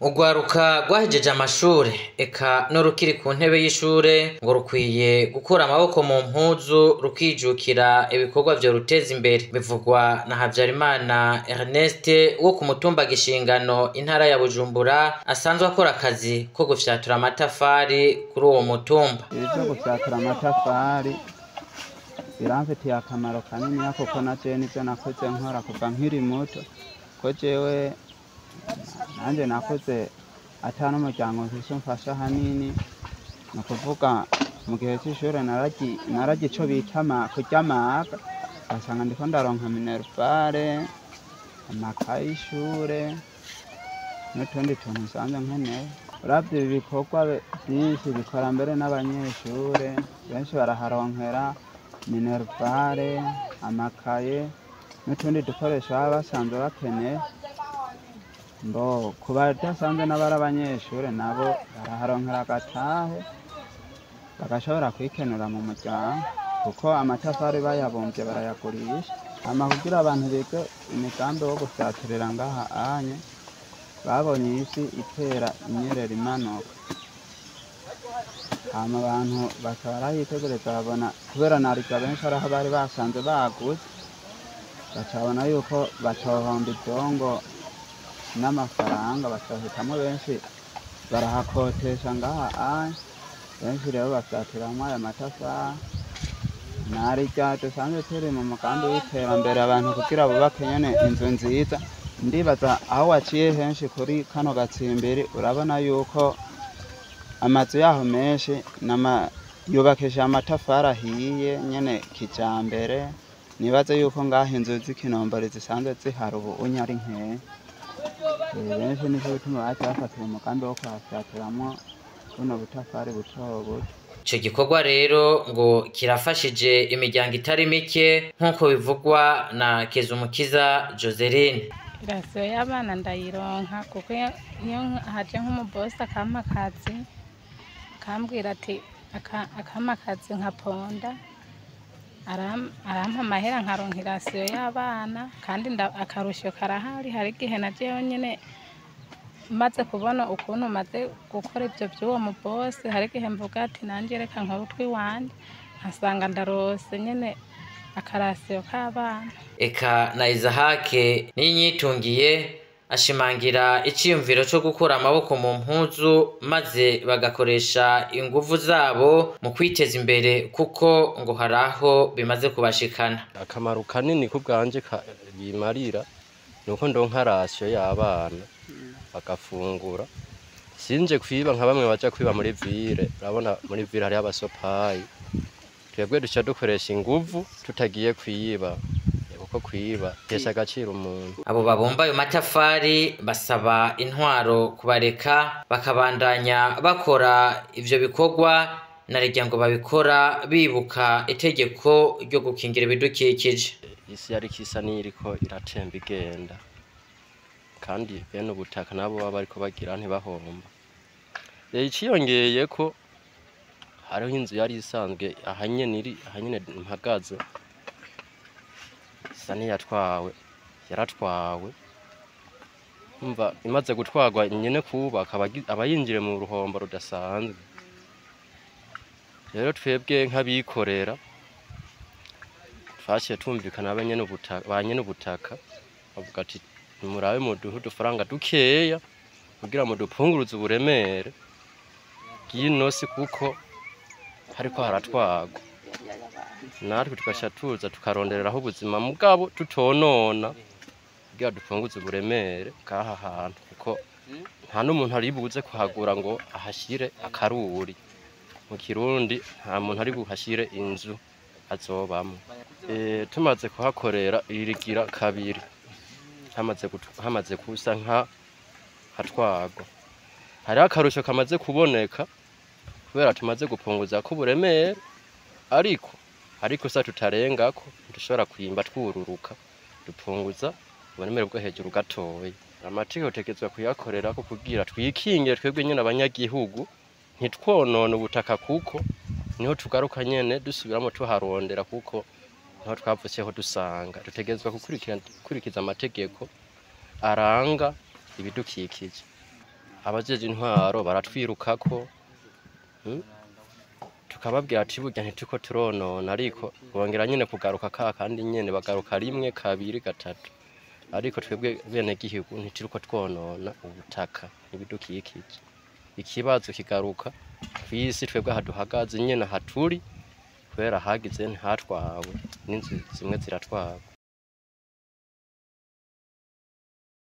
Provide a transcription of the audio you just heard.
Urwaruka rwahejeje amashure eka n'urukiri ku ntebe y'ishure ngo rukwiye gukura amaboko mu mpuzu rukijukira ibikorwa vyo ruteza imbere, bivugwa na Havyarimana Ernest wo ku mutumba Gishingano intara ya Bujumbura asanzwe akora akazi ko gufyatura amatafari kuri uwo mutumba. Ivyo gufyatura amatafari biramfitiye akamaro kanini kuko naje nivyo nakoze nkora kuva nkiri muto, ko jewe nanje nakoze ata n'umuryango mfise umfasha hanini, ni ukuvuga mu gihe c'ishure naragi ico bita kurya amaga, ugasanga ndiko ndaronka minervare, amakaye y'ishure n'utundi tuntu nsanzwe nkeneye. Uravye ibi bikorwa vyinshi bikora mbere n'abanyeshure benshi baraharonkera minervare, amakaye n'utundi dukoresho baba basanzwe bakeneye. Ku badasanzwe n'abari abanyeshure nabo baraharonkera agatahe bagashobora kwikenura mu muryango, kuko amatafari bayabumvye barayagurisha. Hama kugira abantu bige imigambi wo gufyaturira ngaha anye, babonye isi itera inyerera imanuka, hama abantu baca barayitegereza babona, kubera nariga benshi araho bari basanze baguze, baca babona yuko batohomba ivyongo n'amafaranga, bacohitamwo benshi barahakotesha ngaha anye, benshi rero bafyaturamwo aya matafari. Narirya dusanzwe turi mu mugambi w'iterambere abantu kugira bubake nyene inzu nziza, ndibaza aho waciye henshi kuri kano gatsimbiri urabona yuko amazu yaho menshi yubakishije amatafari ahiye nyene kijambere. Nibaze yuko ngaho inzu z'ikinombori zisanzwe zihari ubu unye ari nkeya. Benshi nico bituma baca bafatira umugambi wo kuhafyaturamwo buno butafari buto buto. Ico gikorwa rero ngo kirafashije imiryango itari mike nk'uko bivugwa na Kezumukiza Joseline. Irasiyo y'abana ndayironka kuko iyo haje nk'umubosi akampa akazi akambwira ati akampa akazi nkaponda, arampa amahera nkaronka irasiyo y'abana, kandi akarusho karahari. Hari igihe najewe nyene maze kubona ukuntu maze gukora ivyo vy'uwo mubosi, hari igihe mvuga ati nanje reka nkore utwiwanje, nkasanga ndarose nyene akarasiyo k'abana. Eka na Izahake Ninyitungiye ashimangira iciyumviro co gukura amaboko mu mpuzu maze bagakoresha inguvu zabo mu kwiteza imbere, kuko ngo haraho bimaze kubashikana. Akamaro kanini ku bwanje bimarira nuko ndonka rasiyo y'abana bagafungura, sinje kwiba nka bamwe baja kwiba muri ville. Urabona muri ville hari abasopayi, twebwe duca dukoresha inguvu tutagiye kwiba, kuko kwiba tesha agaciro umuntu. Abo babumba ayo matafari basaba intwaro kubareka bakabandanya bakora ivyo bikorwa, narirya ngo babikora bibuka itegeko ryo gukingira ibidukikije. Isi yari kisa niriko iratemba igenda, kandi bene ubutaka nabo baba bariko bagira ntibahomba. Iciyongeye ko hariho inzu yari isanzwe ahanyene mpagaze, isa yaratwawe. Umva imaze gutwarwa nyene kubaka abayinjire mu ruhombo rudasanzwe. Rero twebwe nk'abikorera twashiye tumvikana ba nyene ubutaka bavuga ati murabe muduhe udufaranga dukeya kugira ngo dupunguruze uburemere bw'inosi, kuko hariko haratwagwa. Natwe tugasha tuza tukarondereraho ubuzima mugabo tutonona kugira dupunguze uburemere bw'aha hantu, kuko nta n'umuntu ari buze kuhagura ngo ahashire akaruri. Mu Kirundi nta muntu ari buhashire inzu azobamwo. Tumaze kuhakorera irigira kabiri, hamaze kusa nka hatwagwa. Hariho akarusho kamaze kuboneka kubera tumaze gupunguza ko uburemere, ariko sa tutarengako dushobora kwimba twururuka, dupunguza uburemere bwo hejuru gatoya. Amategeko tegetswe kuyakorera ko kugira twikingire twebwe nyene abanyagihugu ntitwonone ubutaka, kuko niho tugaruka nyene dusubiramo tuharondera, kuko niho twavuseho dusanga. Dutegetswe gukurikiza amategeko aranga ibidukikije. abajeje intwaro baratwirukako tukababwira ati burya ntituko turonona ariko bongera nyene kugaruka kandi nyene bagaruka rimwe kabiri gatatu ariko twebwe bene gihugu ntituko twonona ubutaka ibidukikije ikibazo kigaruka kwisi twebwe haduhagaze nyene haturi kubera hagize ntihatwawe n'inzu zimwe ziratwawe